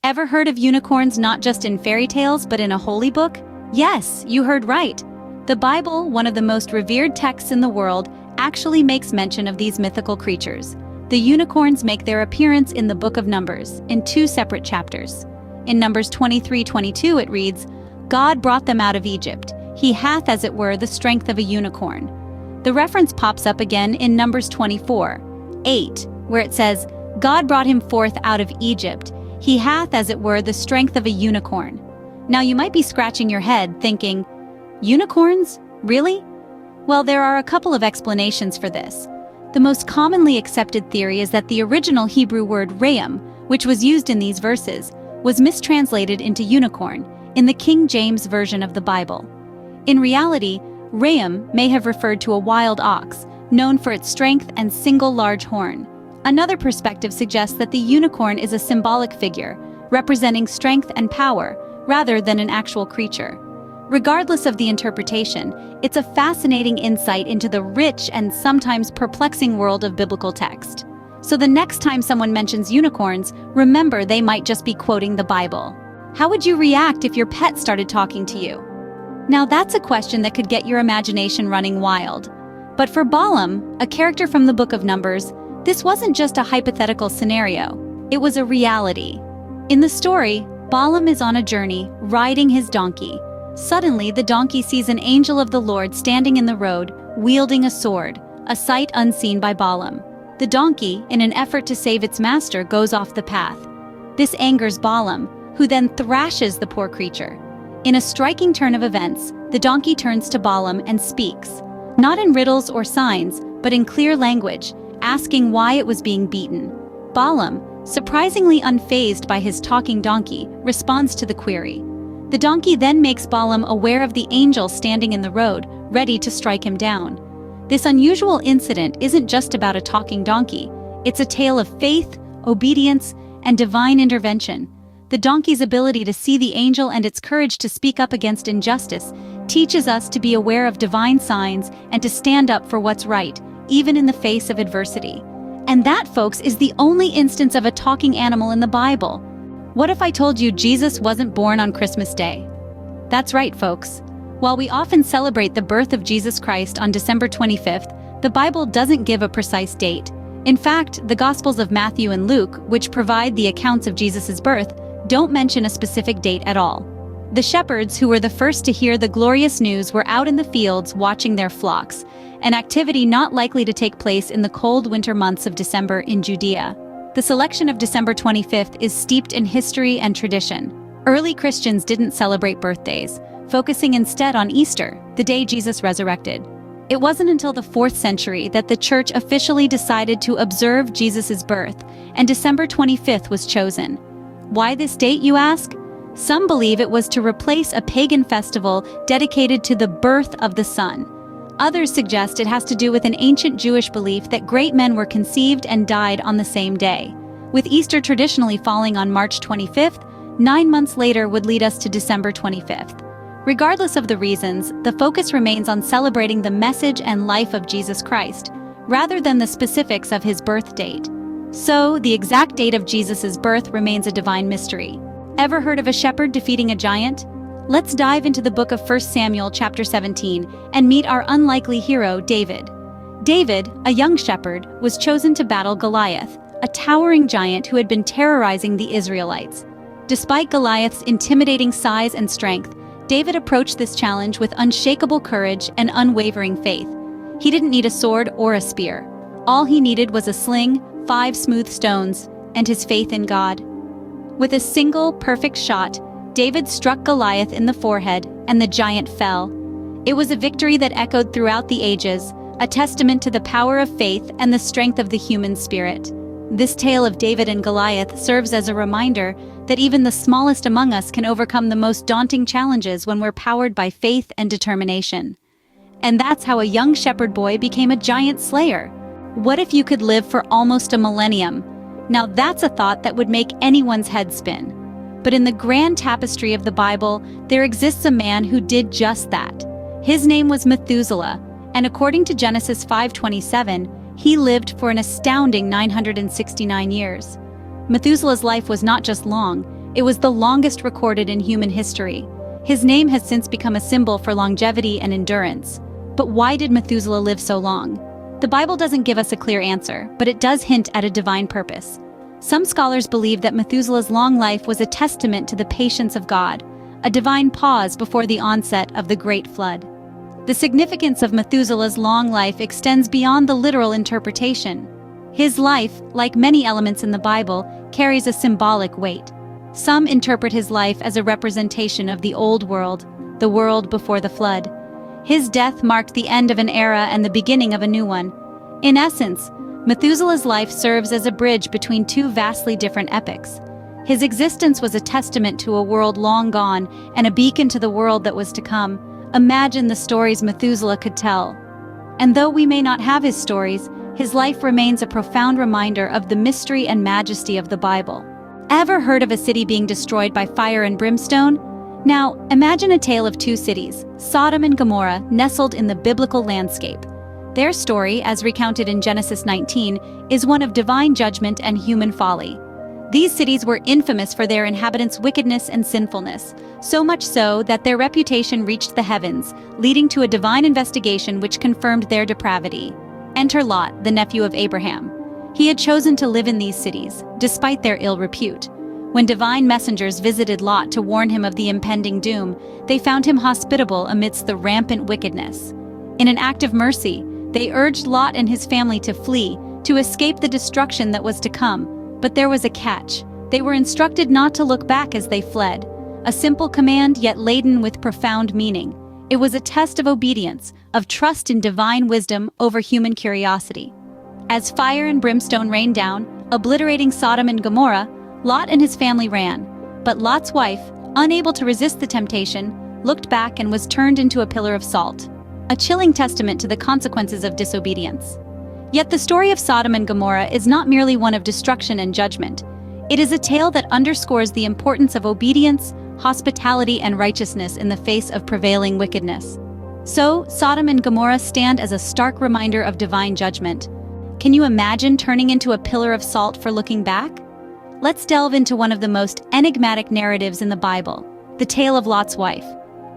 Ever heard of unicorns not just in fairy tales but in a holy book? Yes, you heard right. The Bible, one of the most revered texts in the world, actually makes mention of these mythical creatures. The unicorns make their appearance in the book of Numbers, in 2 separate chapters. In Numbers 23:22 it reads, "God brought them out of Egypt. He hath, as it were, the strength of a unicorn." The reference pops up again in Numbers 24:8, where it says, "God brought him forth out of Egypt. He hath, as it were, the strength of a unicorn." Now you might be scratching your head thinking, unicorns? Really? Well, there are a couple of explanations for this. The most commonly accepted theory is that the original Hebrew word rayim, which was used in these verses, was mistranslated into unicorn in the King James Version of the Bible. In reality, rayim may have referred to a wild ox, known for its strength and single large horn. Another perspective suggests that the unicorn is a symbolic figure, representing strength and power, rather than an actual creature. Regardless of the interpretation, it's a fascinating insight into the rich and sometimes perplexing world of biblical text. So the next time someone mentions unicorns, remember they might just be quoting the Bible. How would you react if your pet started talking to you? Now that's a question that could get your imagination running wild. But for Balaam, a character from the book of Numbers, this wasn't just a hypothetical scenario, it was a reality. In the story, Balaam is on a journey, riding his donkey. Suddenly, the donkey sees an angel of the Lord standing in the road, wielding a sword, a sight unseen by Balaam. The donkey, in an effort to save its master, goes off the path. This angers Balaam, who then thrashes the poor creature. In a striking turn of events, the donkey turns to Balaam and speaks, not in riddles or signs, but in clear language, asking why it was being beaten. Balaam, surprisingly unfazed by his talking donkey, responds to the query. The donkey then makes Balaam aware of the angel standing in the road, ready to strike him down. This unusual incident isn't just about a talking donkey, it's a tale of faith, obedience, and divine intervention. The donkey's ability to see the angel and its courage to speak up against injustice teaches us to be aware of divine signs and to stand up for what's right, even in the face of adversity. And that, folks, is the only instance of a talking animal in the Bible. What if I told you Jesus wasn't born on Christmas Day? That's right, folks. While we often celebrate the birth of Jesus Christ on December 25th, the Bible doesn't give a precise date. In fact, the Gospels of Matthew and Luke, which provide the accounts of Jesus' birth, don't mention a specific date at all. The shepherds who were the first to hear the glorious news were out in the fields watching their flocks, an activity not likely to take place in the cold winter months of December in Judea. The selection of December 25th is steeped in history and tradition. Early Christians didn't celebrate birthdays, focusing instead on Easter, the day Jesus resurrected. It wasn't until the 4th century that the church officially decided to observe Jesus' birth, and December 25th was chosen. Why this date, you ask? Some believe it was to replace a pagan festival dedicated to the birth of the sun. Others suggest it has to do with an ancient Jewish belief that great men were conceived and died on the same day. With Easter traditionally falling on March 25th, 9 months later would lead us to December 25th. Regardless of the reasons, the focus remains on celebrating the message and life of Jesus Christ, rather than the specifics of his birth date. So, the exact date of Jesus' birth remains a divine mystery. Ever heard of a shepherd defeating a giant? Let's dive into the book of 1 Samuel chapter 17 and meet our unlikely hero, David. David, a young shepherd, was chosen to battle Goliath, a towering giant who had been terrorizing the Israelites. Despite Goliath's intimidating size and strength, David approached this challenge with unshakable courage and unwavering faith. He didn't need a sword or a spear. All he needed was a sling, 5 smooth stones, and his faith in God. With a single, perfect shot, David struck Goliath in the forehead, and the giant fell. It was a victory that echoed throughout the ages, a testament to the power of faith and the strength of the human spirit. This tale of David and Goliath serves as a reminder that even the smallest among us can overcome the most daunting challenges when we're powered by faith and determination. And that's how a young shepherd boy became a giant slayer. What if you could live for almost a millennium? Now that's a thought that would make anyone's head spin. But in the grand tapestry of the Bible, there exists a man who did just that. His name was Methuselah, and according to Genesis 5:27, he lived for an astounding 969 years. Methuselah's life was not just long, It was the longest recorded in human history. His name has since become a symbol for longevity and endurance. But why did Methuselah live so long? The Bible doesn't give us a clear answer, but it does hint at a divine purpose. Some scholars believe that Methuselah's long life was a testament to the patience of God, a divine pause before the onset of the Great Flood. The significance of Methuselah's long life extends beyond the literal interpretation. His life, like many elements in the Bible, carries a symbolic weight. Some interpret his life as a representation of the old world, the world before the flood. His death marked the end of an era and the beginning of a new one. In essence, Methuselah's life serves as a bridge between two vastly different epochs. His existence was a testament to a world long gone and a beacon to the world that was to come. Imagine the stories Methuselah could tell. And though we may not have his stories, his life remains a profound reminder of the mystery and majesty of the Bible. Ever heard of a city being destroyed by fire and brimstone? Now, imagine a tale of two cities, Sodom and Gomorrah, nestled in the biblical landscape. Their story, as recounted in Genesis 19, is one of divine judgment and human folly. These cities were infamous for their inhabitants' wickedness and sinfulness, so much so that their reputation reached the heavens, leading to a divine investigation which confirmed their depravity. Enter Lot, the nephew of Abraham. He had chosen to live in these cities, despite their ill repute. When divine messengers visited Lot to warn him of the impending doom, they found him hospitable amidst the rampant wickedness. In an act of mercy, they urged Lot and his family to flee, to escape the destruction that was to come. But there was a catch. They were instructed not to look back as they fled. A simple command, yet laden with profound meaning. It was a test of obedience, of trust in divine wisdom over human curiosity. As fire and brimstone rained down, obliterating Sodom and Gomorrah, Lot and his family ran. But Lot's wife, unable to resist the temptation, looked back and was turned into a pillar of salt. A chilling testament to the consequences of disobedience. Yet the story of Sodom and Gomorrah is not merely one of destruction and judgment. It is a tale that underscores the importance of obedience, hospitality, and righteousness in the face of prevailing wickedness. So, Sodom and Gomorrah stand as a stark reminder of divine judgment. Can you imagine turning into a pillar of salt for looking back? Let's delve into one of the most enigmatic narratives in the Bible, the tale of Lot's wife.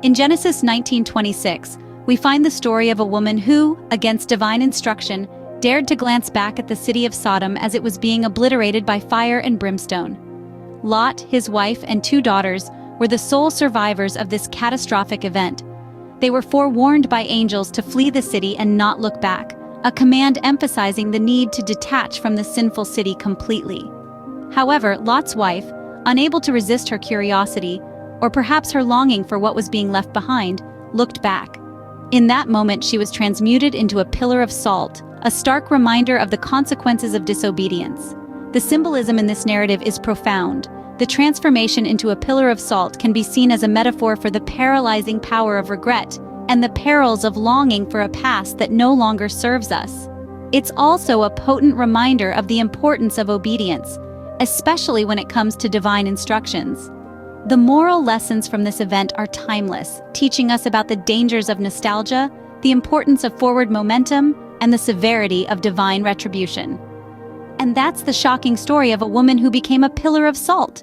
In Genesis 19:26, we find the story of a woman who, against divine instruction, dared to glance back at the city of Sodom as it was being obliterated by fire and brimstone. Lot, his wife, and 2 daughters were the sole survivors of this catastrophic event. They were forewarned by angels to flee the city and not look back, a command emphasizing the need to detach from the sinful city completely. However, Lot's wife, unable to resist her curiosity, or perhaps her longing for what was being left behind, looked back. In that moment, she was transmuted into a pillar of salt, a stark reminder of the consequences of disobedience. The symbolism in this narrative is profound. The transformation into a pillar of salt can be seen as a metaphor for the paralyzing power of regret and the perils of longing for a past that no longer serves us. It's also a potent reminder of the importance of obedience, especially when it comes to divine instructions. The moral lessons from this event are timeless, teaching us about the dangers of nostalgia, the importance of forward momentum, and the severity of divine retribution. And that's the shocking story of a woman who became a pillar of salt.